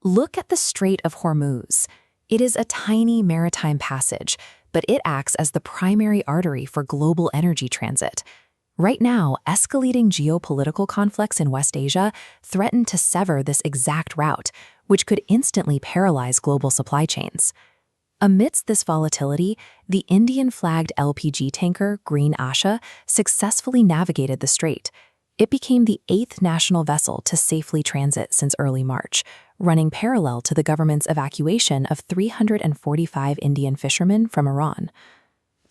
Look at the Strait of Hormuz. It is a tiny maritime passage, but it acts as the primary artery for global energy transit. Right now, escalating geopolitical conflicts in West Asia threaten to sever this exact route, which could instantly paralyze global supply chains. Amidst this volatility, the Indian-flagged LPG tanker Green Asha successfully navigated the strait. It became the 8th national vessel to safely transit since early March, running parallel to the government's evacuation of 345 Indian fishermen from Iran.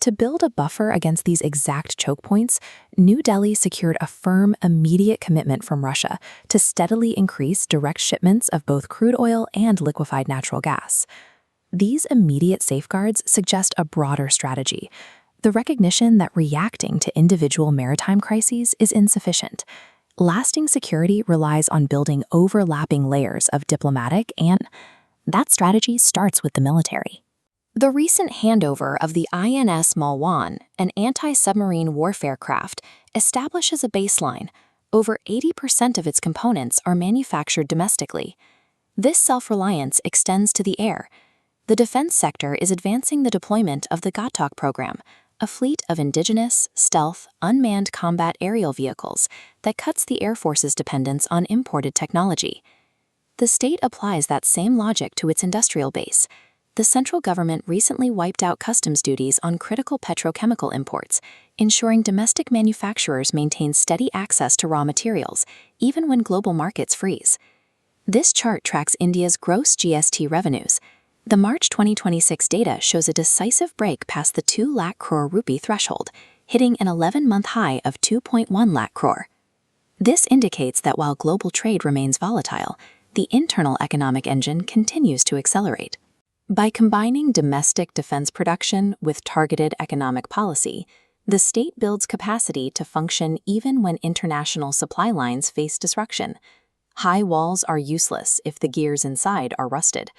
To build a buffer against these exact choke points, New Delhi secured a firm, immediate commitment from Russia to steadily increase direct shipments of both crude oil and liquefied natural gas. These immediate safeguards suggest a broader strategy, the recognition that reacting to individual maritime crises is insufficient. Lasting security relies on building overlapping layers of diplomatic, and that strategy starts with the military. The recent handover of the INS Malwan, an anti-submarine warfare craft, establishes a baseline. Over 80% of its components are manufactured domestically. This self-reliance extends to the air. The defense sector is advancing the deployment of the Ghatak program, a fleet of indigenous, stealth, unmanned combat aerial vehicles that cuts the Air Force's dependence on imported technology. The state applies that same logic to its industrial base. The central government recently wiped out customs duties on critical petrochemical imports, ensuring domestic manufacturers maintain steady access to raw materials, even when global markets freeze. This chart tracks India's gross GST revenues. The March 2026 data shows a decisive break past the 2 lakh crore rupee threshold, hitting an 11-month high of 2.1 lakh crore. This indicates that while global trade remains volatile, the internal economic engine continues to accelerate. By combining domestic defense production with targeted economic policy, the state builds capacity to function even when international supply lines face disruption. High walls are useless if the gears inside are rusted.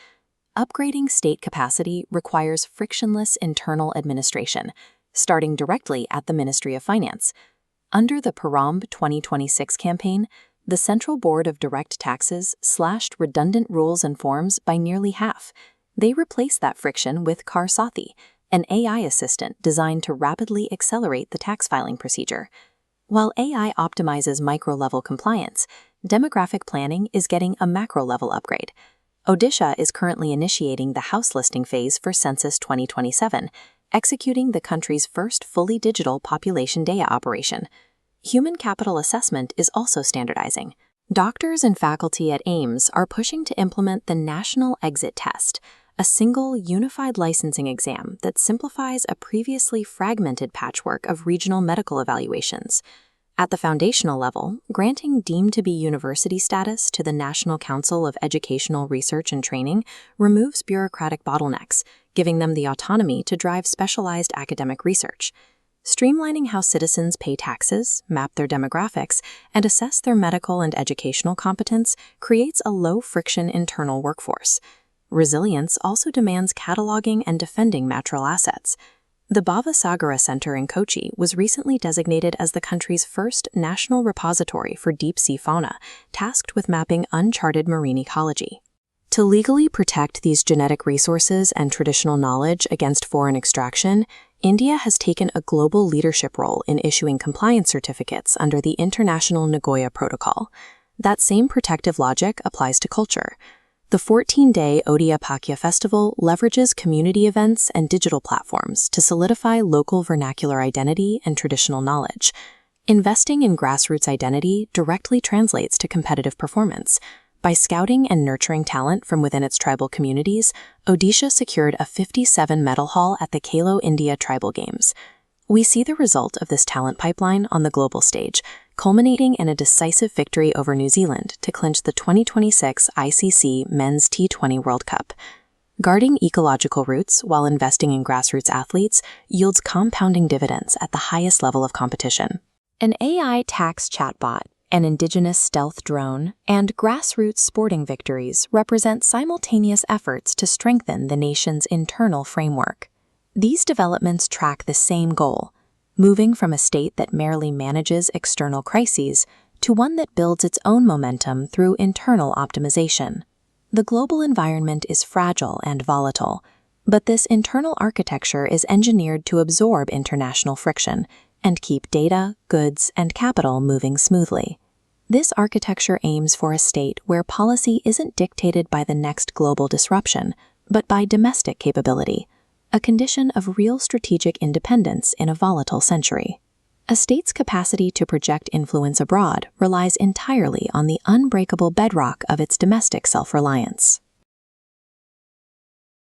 Upgrading state capacity requires frictionless internal administration, starting directly at the Ministry of Finance. Under the Paramb 2026 campaign, the Central Board of Direct Taxes slashed redundant rules and forms by nearly half. They replaced that friction with Kar Sathi, an AI assistant designed to rapidly accelerate the tax filing procedure. While AI optimizes micro-level compliance, demographic planning is getting a macro-level upgrade. Odisha is currently initiating the house listing phase for Census 2027, executing the country's first fully digital population data operation. Human capital assessment is also standardizing. Doctors and faculty at AIMS are pushing to implement the National Exit Test, a single, unified licensing exam that simplifies a previously fragmented patchwork of regional medical evaluations. At the foundational level, granting deemed to be university status to the National Council of Educational Research and Training removes bureaucratic bottlenecks, giving them the autonomy to drive specialized academic research. Streamlining how citizens pay taxes, map their demographics, and assess their medical and educational competence creates a low-friction internal workforce. Resilience also demands cataloging and defending natural assets. The Bhavasagara Center in Kochi was recently designated as the country's first national repository for deep-sea fauna, tasked with mapping uncharted marine ecology. To legally protect these genetic resources and traditional knowledge against foreign extraction, India has taken a global leadership role in issuing compliance certificates under the International Nagoya Protocol. That same protective logic applies to culture. The 14-day Odia Pakya Festival leverages community events and digital platforms to solidify local vernacular identity and traditional knowledge. Investing in grassroots identity directly translates to competitive performance. By scouting and nurturing talent from within its tribal communities, Odisha secured a 57-medal haul at the Khelo India Tribal Games. We see the result of this talent pipeline on the global stage, culminating in a decisive victory over New Zealand to clinch the 2026 ICC Men's T20 World Cup. Guarding ecological roots while investing in grassroots athletes yields compounding dividends at the highest level of competition. An AI tax chatbot, an indigenous stealth drone, and grassroots sporting victories represent simultaneous efforts to strengthen the nation's internal framework. These developments track the same goal, moving from a state that merely manages external crises to one that builds its own momentum through internal optimization. The global environment is fragile and volatile, but this internal architecture is engineered to absorb international friction and keep data, goods, and capital moving smoothly. This architecture aims for a state where policy isn't dictated by the next global disruption, but by domestic capability, a condition of real strategic independence in a volatile century. A state's capacity to project influence abroad relies entirely on the unbreakable bedrock of its domestic self-reliance.